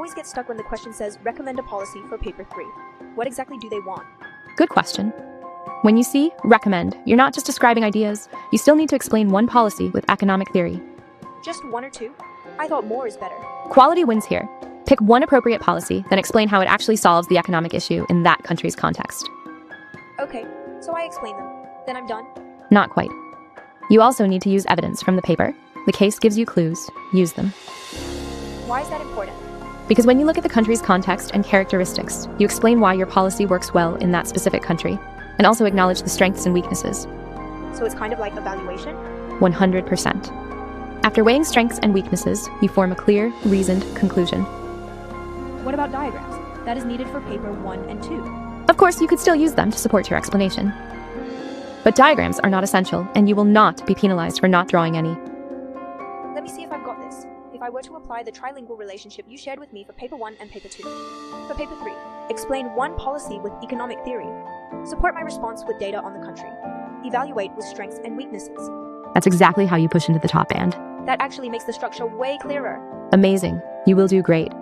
always get stuck when the question says, recommend a policy for paper 3. What exactly do they want? Good question. When you see recommend, you're not just describing ideas. You still need to explain one policy with economic theory. Just 1 or 2? I thought more is better. Quality wins here. Pick one appropriate policy, then explain how it actually solves the economic issue in that country's context. Okay, so I explain them. Then I'm done? Not quite. You also need to use evidence from the paper. The case gives you clues. Use them. Why is that important? Because when you look at the country's context and characteristics, you explain why your policy works well in that specific country, and also acknowledge the strengths and weaknesses. So it's kind of like evaluation? 100%. After weighing strengths and weaknesses, you form a clear, reasoned conclusion. What about diagrams? That is needed for paper 1 and 2. Of course, you could still use them to support your explanation. But diagrams are not essential, and you will not be penalized for not drawing any. Let me see if I've got this. If I were to apply the trilingual relationship you shared with me for paper 1 and paper 2. For paper 3, explain one policy with economic theory. Support my response with data on the country. Evaluate with strengths and weaknesses. That's exactly how you push into the top band. That actually makes the structure way clearer. Amazing. You will do great.